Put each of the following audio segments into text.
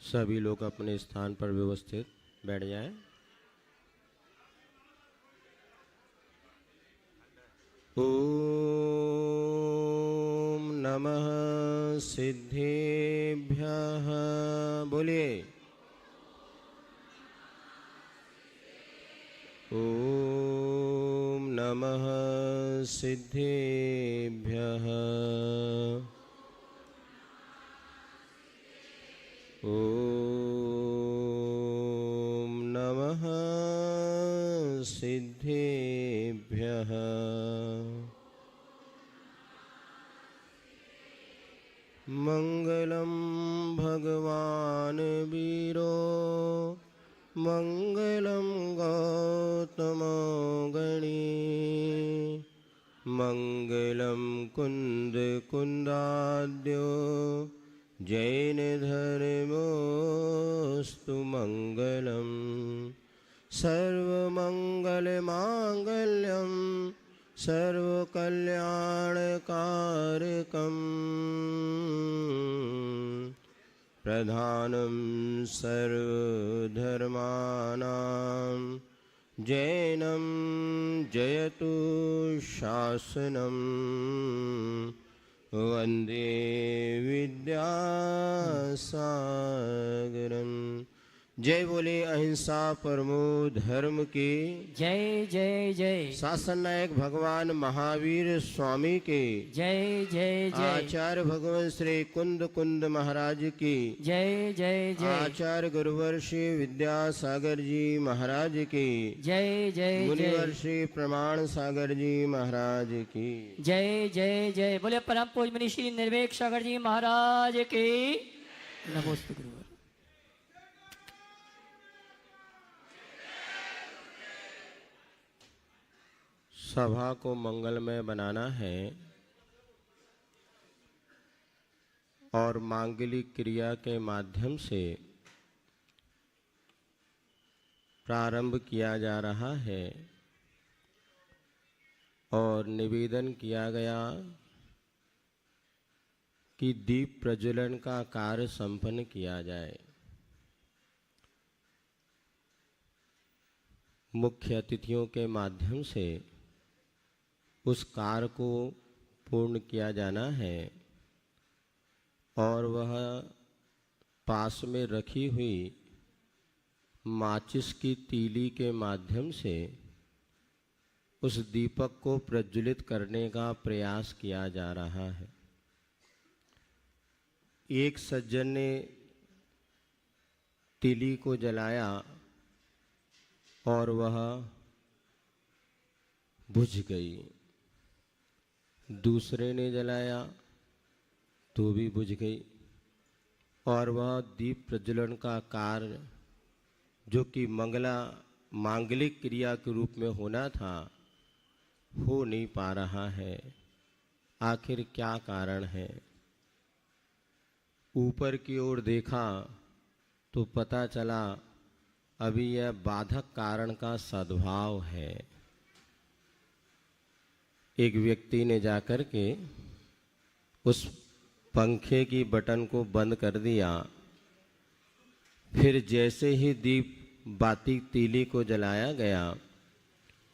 सभी लोग अपने स्थान पर व्यवस्थित बैठ जाएं। ओम नमः सिद्धेभ्यः। बोलिए ओम नमः सिद्धेभ्यः। ओम नमः सिद्धेभ्यः। मंगलम भगवान वीरो मंगलम गौतमो गणी मंगलम कुंद कुंदाद्यो जैन धर्मोस्तु मंगलम सर्वमंगलमांगल्यम सर्वकल्याणकारकम् प्रधानं सर्वधर्माणां जैनं जयतु शासनं वन्दे विद्यासागरम्। जय बोले अहिंसा परमो धर्म की जय जय जय। शासन नायक भगवान महावीर स्वामी के जय जय जय। आचार्य भगवान श्री कुंद कुंद महाराज की जय जय जय। आचार्य गुरुवर्षि विद्यासागर जी महाराज की जय जय जय। मुनिवर्षि प्रमाण सागर जी महाराज की जय जय जय। बोले परम पूज्य मुनि श्री निर्वेक सागर जी महाराज की नमोस्तु गुरुवर। सभा को मंगलमय बनाना है और मांगलिक क्रिया के माध्यम से प्रारंभ किया जा रहा है और निवेदन किया गया कि दीप प्रज्वलन का कार्य संपन्न किया जाए। मुख्य अतिथियों के माध्यम से उस कार्य को पूर्ण किया जाना है और वह पास में रखी हुई माचिस की तीली के माध्यम से उस दीपक को प्रज्वलित करने का प्रयास किया जा रहा है। एक सज्जन ने तीली को जलाया और वह बुझ गई। दूसरे ने जलाया तो भी बुझ गई और वह दीप प्रज्वलन का कार्य जो कि मांगलिक क्रिया के रूप में होना था हो नहीं पा रहा है। आखिर क्या कारण है? ऊपर की ओर देखा तो पता चला अभी यह बाधक कारण का सद्भाव है। एक व्यक्ति ने जाकर के उस पंखे की बटन को बंद कर दिया। फिर जैसे ही दीप बाती तीली को जलाया गया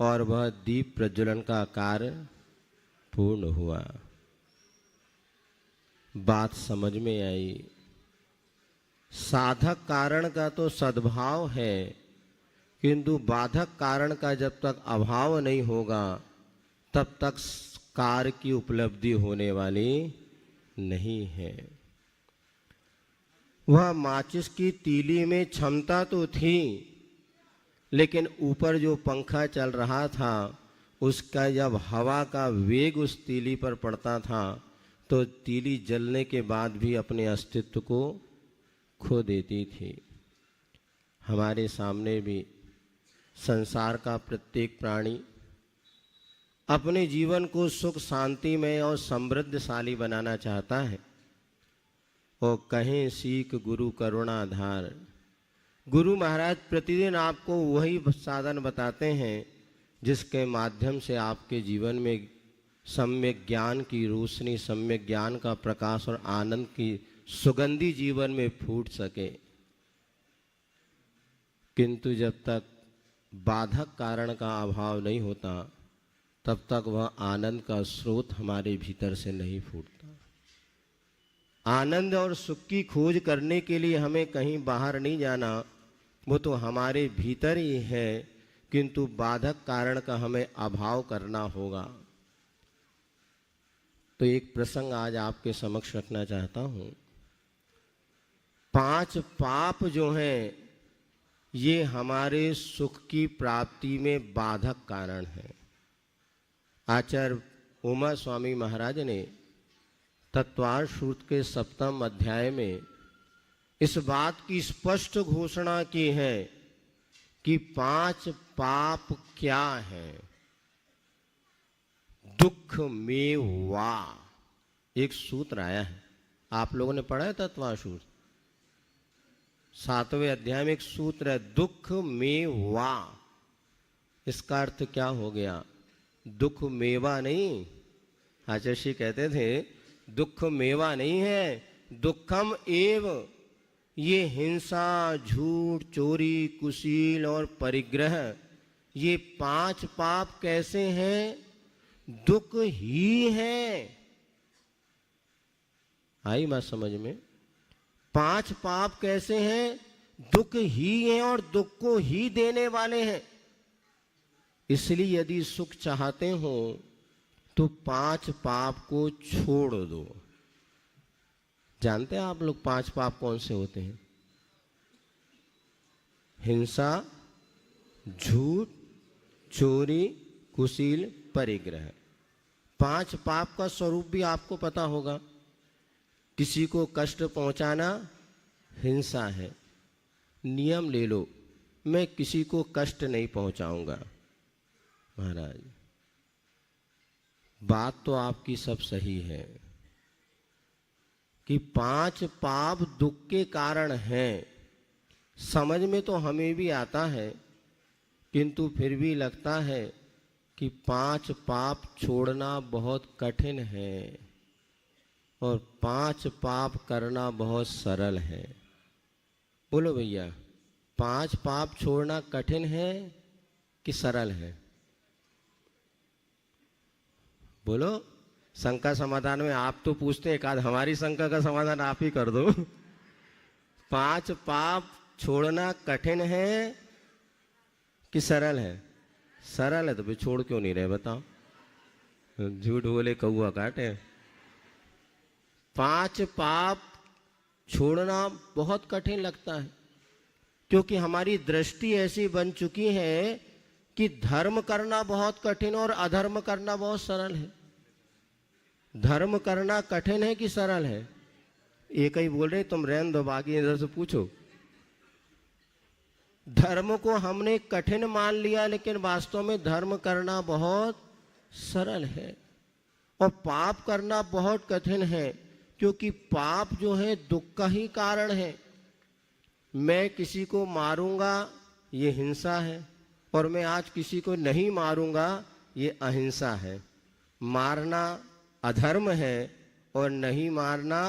और वह दीप प्रज्वलन का कार्य पूर्ण हुआ। बात समझ में आई। साधक कारण का तो सद्भाव है, किंतु बाधक कारण का जब तक अभाव नहीं होगा तब तक कार्य की उपलब्धि होने वाली नहीं है। वह माचिस की तीली में क्षमता तो थी, लेकिन ऊपर जो पंखा चल रहा था उसका जब हवा का वेग उस तीली पर पड़ता था तो तीली जलने के बाद भी अपने अस्तित्व को खो देती थी। हमारे सामने भी संसार का प्रत्येक प्राणी अपने जीवन को सुख शांतिमय और समृद्धशाली बनाना चाहता है और कहें सीख गुरु करुणाधार। गुरु महाराज प्रतिदिन आपको वही साधन बताते हैं जिसके माध्यम से आपके जीवन में सम्यक ज्ञान की रोशनी, सम्यक ज्ञान का प्रकाश और आनंद की सुगंधी जीवन में फूट सके। किंतु जब तक बाधक कारण का अभाव नहीं होता तब तक वह आनंद का स्रोत हमारे भीतर से नहीं फूटता। आनंद और सुख की खोज करने के लिए हमें कहीं बाहर नहीं जाना, वो तो हमारे भीतर ही है, किंतु बाधक कारण का हमें अभाव करना होगा। तो एक प्रसंग आज आपके समक्ष रखना चाहता हूं। 5 पाप जो हैं ये हमारे सुख की प्राप्ति में बाधक कारण है। आचार्य उमा स्वामी महाराज ने तत्वार्थ सूत्र के 7वें अध्याय में इस बात की स्पष्ट घोषणा की है कि 5 पाप क्या है। दुख में वा एक सूत्र आया है, आप लोगों ने पढ़ा है तत्वार्थ सूत्र 7वें अध्याय में एक सूत्र है, दुख में वा। इसका अर्थ क्या हो गया? दुख मेवा नहीं। आचार्य श्री कहते थे दुख मेवा नहीं है, दुखम एव। ये हिंसा, झूठ, चोरी, कुशील और परिग्रह, ये 5 पाप कैसे हैं? दुख ही है। आई बात समझ में? 5 पाप कैसे हैं? दुख ही है और दुख को ही देने वाले हैं। इसलिए यदि सुख चाहते हो तो 5 पाप को छोड़ दो। जानते हैं आप लोग 5 पाप कौन से होते हैं? हिंसा, झूठ, चोरी, कुशील, परिग्रह। 5 पाप का स्वरूप भी आपको पता होगा। किसी को कष्ट पहुंचाना हिंसा है। नियम ले लो, मैं किसी को कष्ट नहीं पहुंचाऊंगा। महाराज बात तो आपकी सब सही है कि 5 पाप दुख के कारण हैं, समझ में तो हमें भी आता है, किंतु फिर भी लगता है कि 5 पाप छोड़ना बहुत कठिन है और 5 पाप करना बहुत सरल है। बोलो भैया, 5 पाप छोड़ना कठिन है कि सरल है? बोलो। शंका समाधान में आप तो पूछते हैं, एक आध हमारी शंका का समाधान आप ही कर दो। 5 पाप छोड़ना कठिन है कि सरल है? सरल है तो फिर छोड़ क्यों नहीं रहे बताओ? झूठ बोले कौआ काटे। 5 पाप छोड़ना बहुत कठिन लगता है, क्योंकि हमारी दृष्टि ऐसी बन चुकी है कि धर्म करना बहुत कठिन और अधर्म करना बहुत सरल है। धर्म करना कठिन है कि सरल है? एक ही बोल रहे, तुम रहने दो, बाकी इधर से पूछो। धर्म को हमने कठिन मान लिया, लेकिन वास्तव में धर्म करना बहुत सरल है। और पाप करना बहुत कठिन है, क्योंकि पाप जो है दुख का ही कारण है। मैं किसी को मारूंगा ये हिंसा है, और मैं आज किसी को नहीं मारूंगा ये अहिंसा है। मारना अधर्म है और नहीं मारना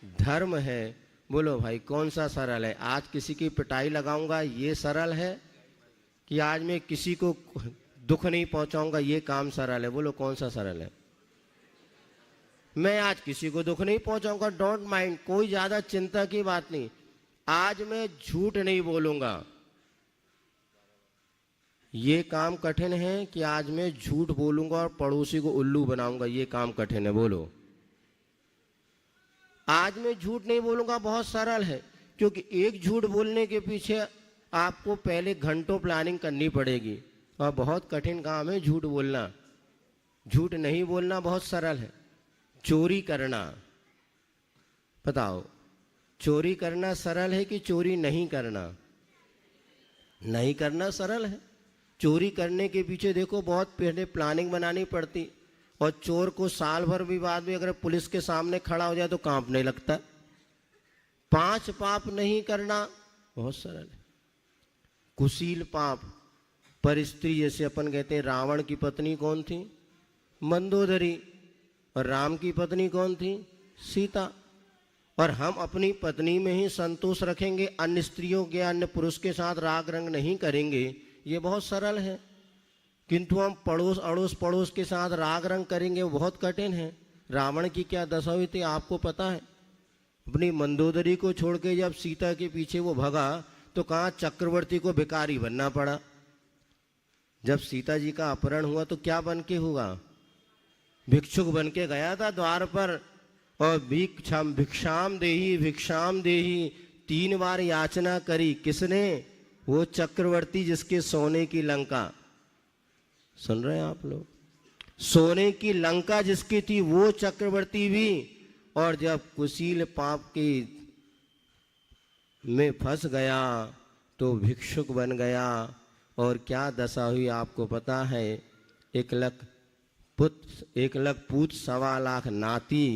धर्म है। बोलो भाई कौन सा सरल है? आज किसी की पिटाई लगाऊंगा ये सरल है कि आज मैं किसी को दुख नहीं पहुंचाऊंगा ये काम सरल है? बोलो कौन सा सरल है? मैं आज किसी को दुख नहीं पहुंचाऊंगा, डोंट माइंड, कोई ज्यादा चिंता की बात नहीं। आज मैं झूठ नहीं बोलूंगा, ये काम कठिन है कि आज मैं झूठ बोलूंगा और पड़ोसी को उल्लू बनाऊंगा, ये काम कठिन है? बोलो। आज मैं झूठ नहीं बोलूंगा बहुत सरल है, क्योंकि एक झूठ बोलने के पीछे आपको पहले घंटों प्लानिंग करनी पड़ेगी, और बहुत कठिन काम है झूठ बोलना। झूठ नहीं बोलना बहुत सरल है। चोरी करना, बताओ, चोरी करना सरल है कि चोरी नहीं करना? नहीं करना सरल है। चोरी करने के पीछे देखो बहुत पहले प्लानिंग बनानी पड़ती, और चोर को साल भर भी बाद में अगर पुलिस के सामने खड़ा हो जाए तो कांपने लगता है। 5 पाप नहीं करना बहुत सरल है। कुशील पाप, पर स्त्री, जैसे अपन कहते हैं, रावण की पत्नी कौन थी? मंदोदरी। और राम की पत्नी कौन थी? सीता। और हम अपनी पत्नी में ही संतोष रखेंगे, अन्य स्त्रियों के अन्य पुरुष के साथ राग रंग नहीं करेंगे, ये बहुत सरल है। किंतु हम पड़ोस अड़ोस पड़ोस के साथ राग रंग करेंगे, वो बहुत कठिन है। रावण की क्या दशा हुई थी आपको पता है। अपनी मंदोदरी को छोड़ के जब सीता के पीछे वो भगा तो कहाँ चक्रवर्ती को भिखारी बनना पड़ा। जब सीता जी का अपहरण हुआ तो क्या बन के हुआ, भिक्षुक बन के गया था द्वार पर, और भिक्षाम देही 3 बार याचना करी। किसने, वो चक्रवर्ती जिसके सोने की लंका, सुन रहे हैं आप लोग, सोने की लंका जिसकी थी वो चक्रवर्ती भी। और जब कुशील पाप की में फंस गया तो भिक्षुक बन गया। और क्या दशा हुई आपको पता है, 1 लाख पूत 1.25 लाख नाती,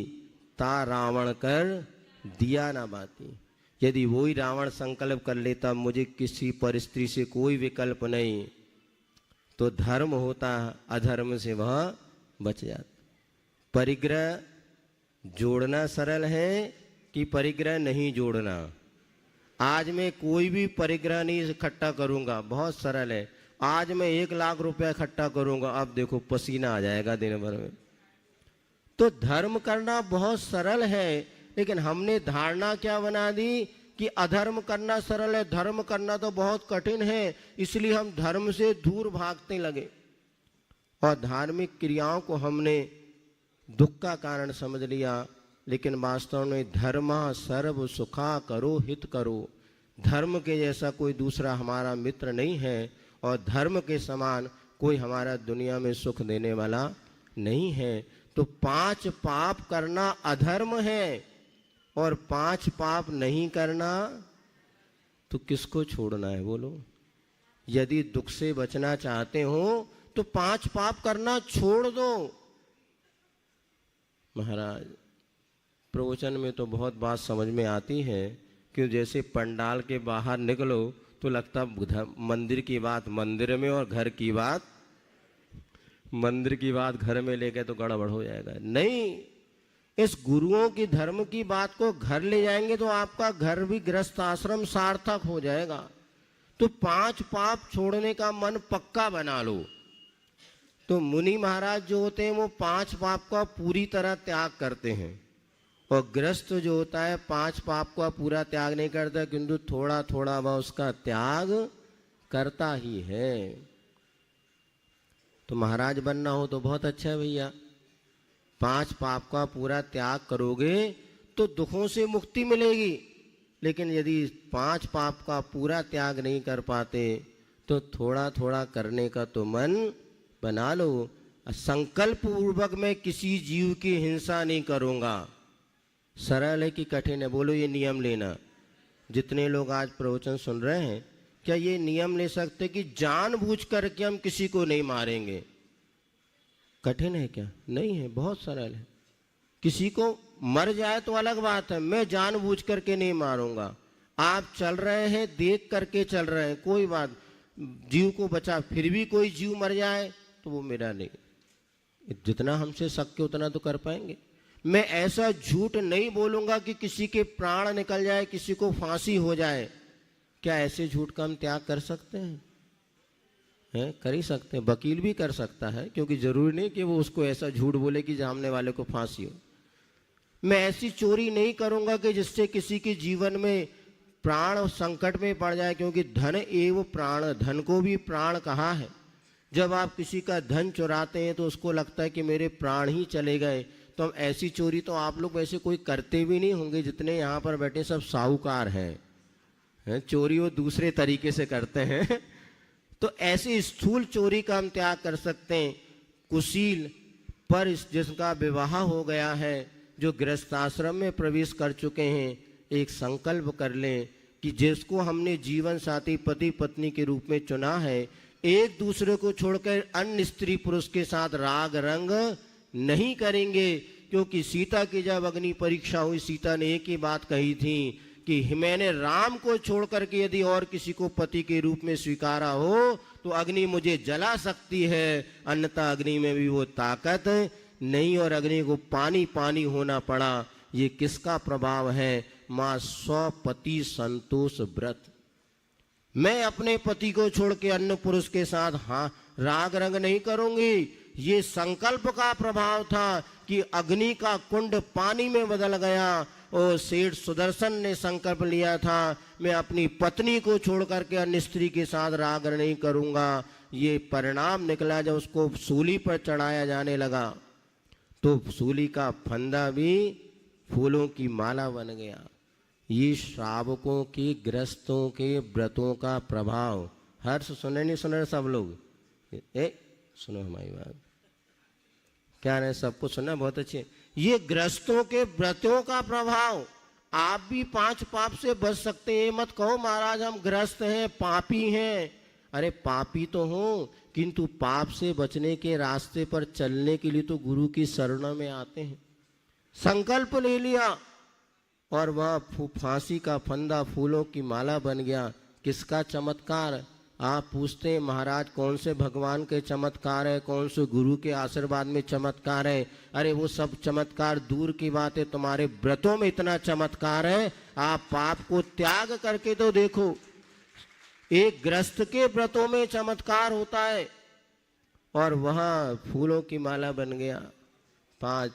ता रावण कर दिया ना बाती। यदि वही रावण संकल्प कर लेता मुझे किसी परिस्थिति से कोई विकल्प नहीं, तो धर्म होता, अधर्म से वह बच जाता। परिग्रह जोड़ना सरल है कि परिग्रह नहीं जोड़ना। आज मैं कोई भी परिग्रह नहीं इकट्ठा करूंगा, बहुत सरल है। आज मैं 1 लाख रुपया इकट्ठा करूंगा, अब देखो पसीना आ जाएगा दिन भर में। तो धर्म करना बहुत सरल है, लेकिन हमने धारणा क्या बना दी कि अधर्म करना सरल है, धर्म करना तो बहुत कठिन है, इसलिए हम धर्म से दूर भागने लगे। और धार्मिक क्रियाओं को हमने दुख का कारण समझ लिया। लेकिन वास्तव में धर्म सर्व सुखा करो हित करो, धर्म के जैसा कोई दूसरा हमारा मित्र नहीं है, और धर्म के समान कोई हमारा दुनिया में सुख देने वाला नहीं है। तो 5 पाप करना अधर्म है, और 5 पाप नहीं करना तो किसको छोड़ना है बोलो। यदि दुख से बचना चाहते हो तो 5 पाप करना छोड़ दो। महाराज प्रवचन में तो बहुत बात समझ में आती है कि जैसे पंडाल के बाहर निकलो तो लगता मंदिर की बात मंदिर में और घर की बात मंदिर की बात घर में लेके तो गड़बड़ हो जाएगा। नहीं, इस गुरुओं की धर्म की बात को घर ले जाएंगे तो आपका घर भी गृहस्थ आश्रम सार्थक हो जाएगा। तो 5 पाप छोड़ने का मन पक्का बना लो। तो मुनि महाराज जो होते हैं वो 5 पाप का पूरी तरह त्याग करते हैं, और गृहस्थ जो होता है 5 पाप का पूरा त्याग नहीं करता, किंतु थोड़ा थोड़ा वह उसका त्याग करता ही है। तो महाराज बनना हो तो बहुत अच्छा है भैया, 5 पाप का पूरा त्याग करोगे तो दुखों से मुक्ति मिलेगी। लेकिन यदि 5 पाप का पूरा त्याग नहीं कर पाते तो थोड़ा थोड़ा करने का तो मन बना लो। संकल्प पूर्वक मैं किसी जीव की हिंसा नहीं करूंगा। सरल है कि कठिन है बोलो ये नियम लेना। जितने लोग आज प्रवचन सुन रहे हैं, क्या ये नियम ले सकते कि जानबूझ करके हम किसी को नहीं मारेंगे? कठिन है क्या? नहीं है, बहुत सरल है। किसी को मर जाए तो अलग बात है, मैं जानबूझ करके नहीं मारूंगा। आप चल रहे हैं देख करके चल रहे हैं, कोई बात, जीव को बचा, फिर भी कोई जीव मर जाए तो वो मेरा नहीं। जितना हमसे शक्य उतना तो कर पाएंगे। मैं ऐसा झूठ नहीं बोलूंगा कि किसी के प्राण निकल जाए, किसी को फांसी हो जाए। क्या ऐसे झूठ का हम त्याग कर सकते हैं? कर ही सकते हैं, वकील भी कर सकता है, क्योंकि जरूरी नहीं कि वो उसको ऐसा झूठ बोले कि सामने वाले को फांसी हो। मैं ऐसी चोरी नहीं करूंगा कि जिससे किसी के जीवन में प्राण संकट में पड़ जाए, क्योंकि धन एवं प्राण, धन को भी प्राण कहा है। जब आप किसी का धन चुराते हैं तो उसको लगता है कि मेरे प्राण ही चले गए। तो हम ऐसी चोरी तो आप लोग वैसे कोई करते भी नहीं होंगे, जितने यहाँ पर बैठे सब साहूकार हैं। चोरी वो दूसरे तरीके से करते हैं। तो ऐसी स्थूल चोरी का हम त्याग कर सकते हैं। कुशील पर जिसका विवाह हो गया है, जो गृहस्थाश्रम में प्रवेश कर चुके हैं, एक संकल्प कर लें कि जिसको हमने जीवन साथी पति पत्नी के रूप में चुना है, एक दूसरे को छोड़कर अन्य स्त्री पुरुष के साथ राग रंग नहीं करेंगे। क्योंकि सीता की जब अग्नि परीक्षा हुई, सीता ने एक ही बात कही थी कि मैंने राम को छोड़ करके यदि और किसी को पति के रूप में स्वीकारा हो तो अग्नि मुझे जला सकती है, अन्यथा अग्नि में भी वो ताकत नहीं। और अग्नि को पानी पानी होना पड़ा। ये किसका प्रभाव है? मां स्वपति संतोष व्रत। मैं अपने पति को छोड़ के अन्य पुरुष के साथ राग रंग नहीं करूंगी। ये संकल्प का प्रभाव था कि अग्नि का कुंड पानी में बदल गया और सेठ सुदर्शन ने संकल्प लिया था मैं अपनी पत्नी को छोड़ करके अन्य स्त्री के साथ राग नहीं करूंगा। ये परिणाम निकला जब उसको सूली पर चढ़ाया जाने लगा तो सूली का फंदा भी फूलों की माला बन गया। ये श्रावकों की ग्रस्तों के व्रतों का प्रभाव। हर्ष सुने नहीं सुने सब लोग? सुनो हमारी बात, क्या नहीं सबको सुनना बहुत अच्छे। ये ग्रस्तों के व्रतों का प्रभाव। आप भी 5 पाप से बच सकते हैं। मत कहो महाराज हम ग्रस्त हैं, पापी हैं। अरे पापी तो हो, किंतु पाप से बचने के रास्ते पर चलने के लिए तो गुरु की शरण में आते हैं। संकल्प ले लिया और वह फांसी का फंदा फूलों की माला बन गया। किसका चमत्कार? आप पूछते हैं महाराज कौन से भगवान के चमत्कार है, कौन से गुरु के आशीर्वाद में चमत्कार है? अरे वो सब चमत्कार दूर की बात है, तुम्हारे व्रतों में इतना चमत्कार है। आप पाप को त्याग करके तो देखो, एक ग्रस्त के व्रतों में चमत्कार होता है और वहां फूलों की माला बन गया। 5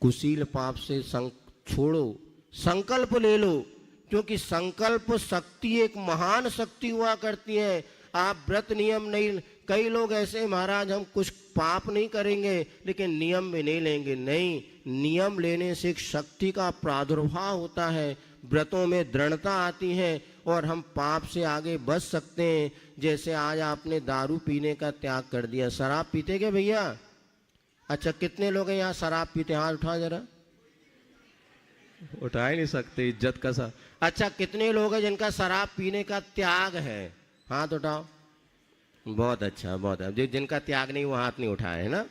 कुशील पाप से छोड़ो, संकल्प ले लो, क्योंकि संकल्प शक्ति एक महान शक्ति हुआ करती है। आप व्रत नियम नहीं, कई लोग ऐसे महाराज हम कुछ पाप नहीं करेंगे लेकिन नियम में नहीं लेंगे। नहीं, नियम लेने से एक शक्ति का प्रादुर्भाव होता है, व्रतों में दृढ़ता आती है और हम पाप से आगे बच सकते हैं। जैसे आज आपने दारू पीने का त्याग कर दिया। शराब पीते क्या भैया? अच्छा कितने लोग हैं यहाँ शराब पीते? हाथ उठा जरा। उठा ही नहीं सकते, इज्जत का सा। अच्छा कितने लोग हैं जिनका शराब पीने का त्याग है? हाथ उठाओ। बहुत अच्छा, बहुत अच्छा। जिनका त्याग नहीं वो हाथ नहीं उठाए है ना।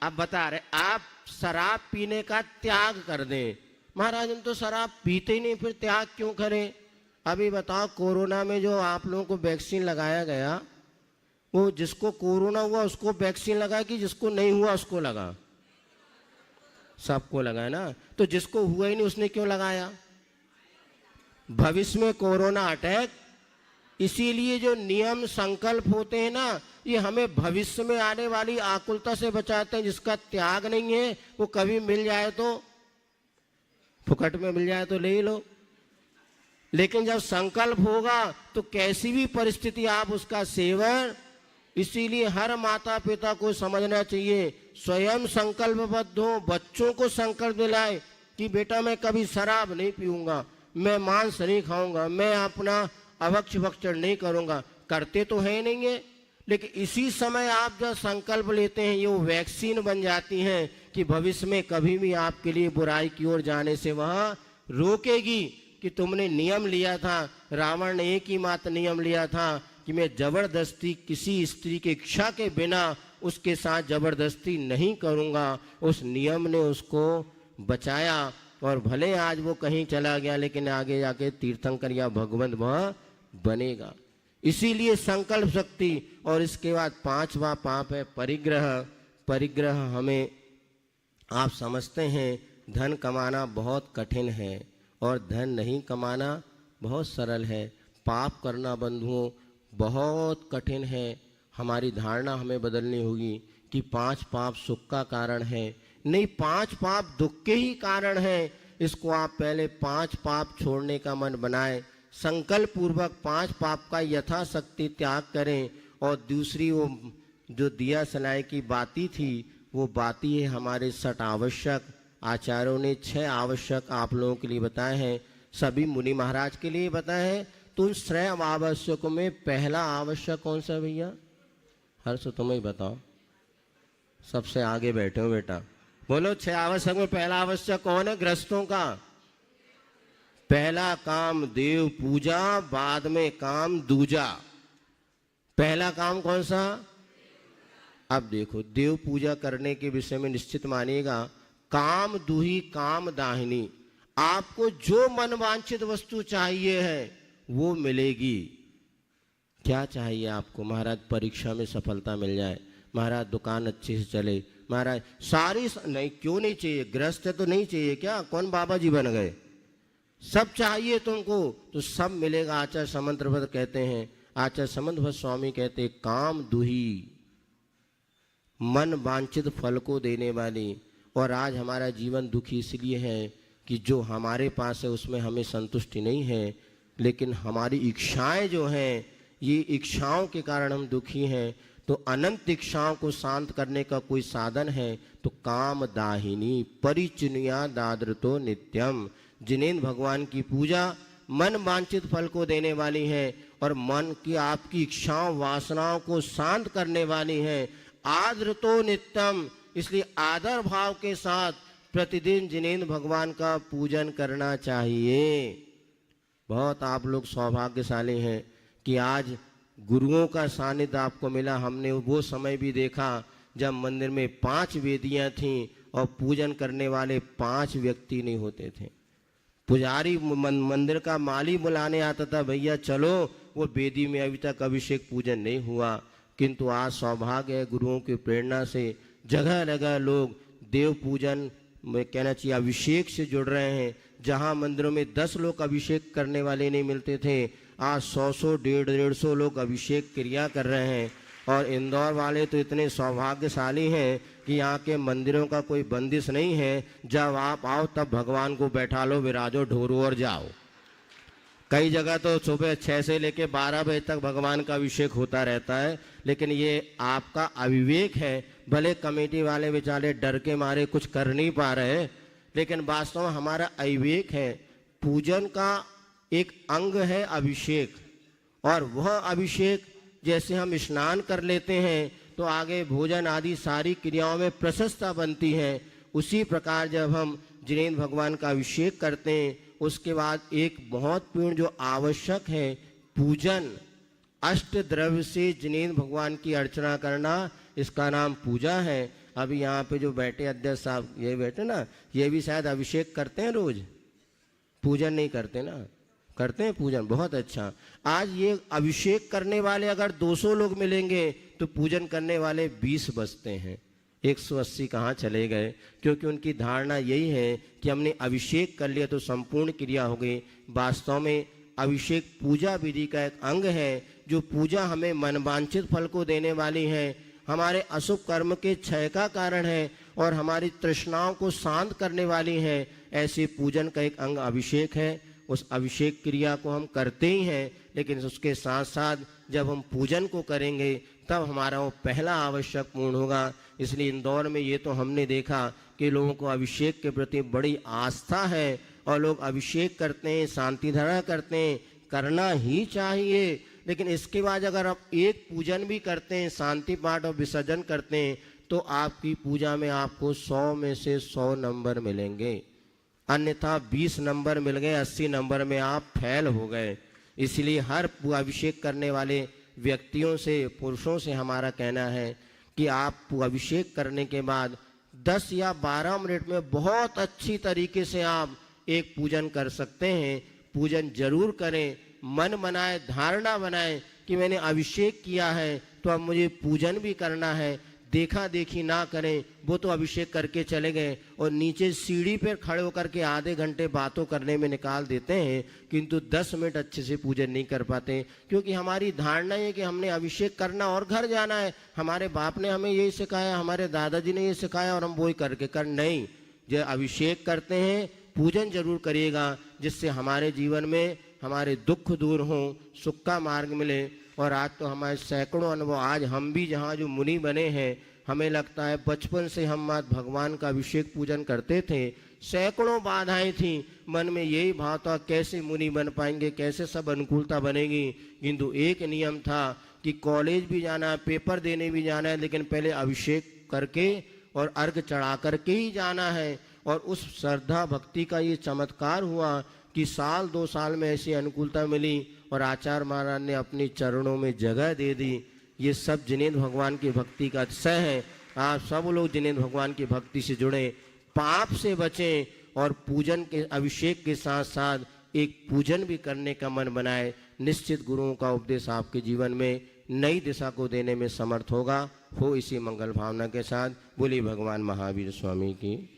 अब बता रहे आप शराब पीने का त्याग कर दें। महाराज हम तो शराब पीते ही नहीं, फिर त्याग क्यों करें? अभी बताओ कोरोना में जो आप लोगों को वैक्सीन लगाया गया, वो जिसको कोरोना हुआ उसको वैक्सीन लगा कि जिसको नहीं हुआ उसको लगा? सबको लगा है ना। तो जिसको हुआ ही नहीं उसने क्यों लगाया? भविष्य में कोरोना अटैक। इसीलिए जो नियम संकल्प होते हैं ना, ये हमें भविष्य में आने वाली आकुलता से बचाते हैं। जिसका त्याग नहीं है वो कभी मिल जाए तो फुकट में मिल जाए तो ले ही लो, लेकिन जब संकल्प होगा तो कैसी भी परिस्थिति आप उसका सेवन। इसीलिए हर माता पिता को समझना चाहिए, स्वयं संकल्पबद्ध हो, बच्चों को संकल्प दिलाए कि बेटा मैं कभी शराब नहीं पीऊंगा, मैं मांस नहीं खाऊंगा, मैं अपना अभक्ष भक्षण नहीं करूंगा। करते तो है नहीं है, लेकिन इसी समय आप जब संकल्प लेते हैं ये वो वैक्सीन बन जाती हैं कि भविष्य में कभी भी आपके लिए बुराई की ओर जाने से वह रोकेगी। कि तुमने नियम लिया था, रावण ने एक ही मात्र नियम लिया था कि मैं जबरदस्ती किसी स्त्री की इच्छा के बिना उसके साथ जबरदस्ती नहीं करूंगा। उस नियम ने उसको बचाया और भले आज वो कहीं चला गया लेकिन आगे जाके तीर्थंकर या भगवंत वह बनेगा। इसीलिए संकल्प शक्ति। और इसके बाद 5वां पाप है परिग्रह। परिग्रह हमें आप समझते हैं धन कमाना बहुत कठिन है और धन नहीं कमाना बहुत सरल है। पाप करना बंधुओं बहुत कठिन है। हमारी धारणा हमें बदलनी होगी कि 5 पाप सुख का कारण है, नहीं 5 पाप दुख के ही कारण है। इसको आप पहले 5 पाप छोड़ने का मन बनाएं, संकल्प पूर्वक 5 पाप का यथाशक्ति त्याग करें। और दूसरी वो जो दिया सलाए की बाती थी वो बाती है हमारे 6 आवश्यक। आचार्यों ने 6 आवश्यक आप लोगों के लिए बताए हैं, सभी मुनि महाराज के लिए बताए हैं। तो उन 6 आवश्यकों में पहला आवश्यक कौन सा भैया? हर्ष तुम ही बताओ, सबसे आगे बैठे हो बेटा, बोलो 6 आवश्यक में पहला आवश्यक कौन है? ग्रस्तों का पहला काम देव पूजा, बाद में काम दूजा। पहला काम कौन सा? अब देखो देव पूजा करने के विषय में निश्चित मानिएगा, काम दूही काम दाहिनी। आपको जो मनवांछित वस्तु चाहिए है वो मिलेगी। क्या चाहिए आपको? महाराज परीक्षा में सफलता मिल जाए, महाराज दुकान अच्छे से चले, महाराज सारी नहीं, क्यों नहीं चाहिए? गृहस्थ तो नहीं चाहिए क्या? कौन बाबा जी बन गए? सब चाहिए तुमको तो सब मिलेगा। आचार्य समंतभद्र कहते हैं, आचार्य समंतभद्र स्वामी कहते हैं, काम दुही मन वांछित फल को देने वाली। और आज हमारा जीवन दुखी इसलिए है कि जो हमारे पास है उसमें हमें संतुष्टि नहीं है, लेकिन हमारी इच्छाएं जो हैं, ये इच्छाओं के कारण हम दुखी हैं। तो अनंत इच्छाओं को शांत करने का कोई साधन है तो काम दाहिनी परिचुनिया दादृतो नित्यम। जिनेंद्र भगवान की पूजा मन वांछित फल को देने वाली है और मन की आपकी इच्छाओं वासनाओं को शांत करने वाली है। आदृतो नित्यम, इसलिए आदर भाव के साथ प्रतिदिन जिनेंद्र भगवान का पूजन करना चाहिए। बहुत आप लोग सौभाग्यशाली हैं कि आज गुरुओं का सानिध्य आपको मिला। हमने वो समय भी देखा जब मंदिर में 5 वेदियां थीं और पूजन करने वाले 5 व्यक्ति नहीं होते थे। पुजारी मंदिर का माली बुलाने आता था, भैया चलो, वो वेदी में अभी तक अभिषेक पूजन नहीं हुआ। किंतु आज सौभाग्य है, गुरुओं की प्रेरणा से जगह जगह लोग देव पूजन में कहना चाहिए अभिषेक से जुड़ रहे हैं। जहां मंदिरों में 10 लोग अभिषेक करने वाले नहीं मिलते थे, आज 100 150 लोग अभिषेक क्रिया कर रहे हैं। और इंदौर वाले तो इतने सौभाग्यशाली हैं कि यहाँ के मंदिरों का कोई बंदिश नहीं है। जब आप आओ तब भगवान को बैठा लो, विराजो ढोरो और जाओ। कई जगह तो सुबह 6 से लेकर 12 बजे तक भगवान का अभिषेक होता रहता है। लेकिन ये आपका अविवेक है। भले कमेटी वाले बेचारे डर के मारे कुछ कर नहीं पा रहे, लेकिन वास्तव में हमारा अविवेक है। पूजन का एक अंग है अभिषेक, और वह अभिषेक जैसे हम स्नान कर लेते हैं तो आगे भोजन आदि सारी क्रियाओं में प्रशस्ता बनती है, उसी प्रकार जब हम जिनेंद्र भगवान का अभिषेक करते हैं उसके बाद एक महत्वपूर्ण जो आवश्यक है पूजन, अष्ट द्रव्य से जिनेंद्र भगवान की अर्चना करना, इसका नाम पूजा है। अभी यहाँ पे जो बैठे अध्यक्ष साहब ये बैठे ना, ये भी शायद अभिषेक करते हैं, रोज पूजन नहीं करते ना? करते हैं पूजन, बहुत अच्छा। आज ये अभिषेक करने वाले अगर 200 लोग मिलेंगे तो पूजन करने वाले 20 बचते हैं। 180 कहाँ चले गए? क्योंकि उनकी धारणा यही है कि हमने अभिषेक कर लिया तो संपूर्ण क्रिया हो गई। वास्तव में अभिषेक पूजा विधि का एक अंग है। जो पूजा हमें मनवांछित फल को देने वाली है, हमारे अशुभ कर्म के क्षय का कारण है और हमारी तृष्णाओं को शांत करने वाली है। ऐसे पूजन का एक अंग अभिषेक है। उस अभिषेक क्रिया को हम करते ही हैं, लेकिन उसके साथ साथ जब हम पूजन को करेंगे तब हमारा वो पहला आवश्यक पूर्ण होगा। इसलिए इंदौर में ये तो हमने देखा कि लोगों को अभिषेक के प्रति बड़ी आस्था है और लोग अभिषेक करते हैं, शांति धारा करते हैं, करना ही चाहिए। लेकिन इसके बाद अगर आप एक पूजन भी करते हैं, शांति पाठ और विसर्जन करते हैं, तो आपकी पूजा में आपको 100 में से 100 नंबर मिलेंगे। अन्यथा 20 नंबर मिल गए, 80 नंबर में आप फेल हो गए। इसलिए हर अभिषेक करने वाले व्यक्तियों से, पुरुषों से हमारा कहना है कि आप अभिषेक करने के बाद 10 या 12 मिनट में बहुत अच्छी तरीके से आप एक पूजन कर सकते हैं। पूजन जरूर करें, मन बनाए, धारणा बनाए कि मैंने अभिषेक किया है तो अब मुझे पूजन भी करना है। देखा देखी ना करें, वो तो अभिषेक करके चले गए और नीचे सीढ़ी पर खड़े होकर के आधे घंटे बातों करने में निकाल देते हैं, किंतु 10 मिनट अच्छे से पूजन नहीं कर पाते। क्योंकि हमारी धारणा है कि हमने अभिषेक करना और घर जाना है, हमारे बाप ने हमें यही सिखाया, हमारे दादाजी ने ये सिखाया और हम वही करके कर। नहीं, जो अभिषेक करते हैं पूजन जरूर करिएगा, जिससे हमारे जीवन में हमारे दुख दूर हों, सुख का मार्ग मिले। और आज तो हमारे सैकड़ों अनुभव, आज हम भी जहाँ जो मुनि बने हैं, हमें लगता है बचपन से हम भगवान का अभिषेक पूजन करते थे, सैकड़ों बाधाएं थीं, मन में यही भाव था कैसे मुनि बन पाएंगे, कैसे सब अनुकूलता बनेगी। किंतु एक नियम था कि कॉलेज भी जाना है, पेपर देने भी जाना है, लेकिन पहले अभिषेक करके और अर्घ चढ़ा करके ही जाना है। और उस श्रद्धा भक्ति का ये चमत्कार हुआ कि साल 2 साल में ऐसी अनुकूलता मिली और आचार्य महाराज ने अपने चरणों में जगह दे दी। ये सब जिनेंद्र भगवान की भक्ति का अतिशय है। आप सब लोग जिनेंद्र भगवान की भक्ति से जुड़े, पाप से बचें और पूजन के अभिषेक के साथ साथ एक पूजन भी करने का मन बनाए। निश्चित गुरुओं का उपदेश आपके जीवन में नई दिशा को देने में समर्थ होगा। हो इसी मंगल भावना के साथ बोली भगवान महावीर स्वामी की।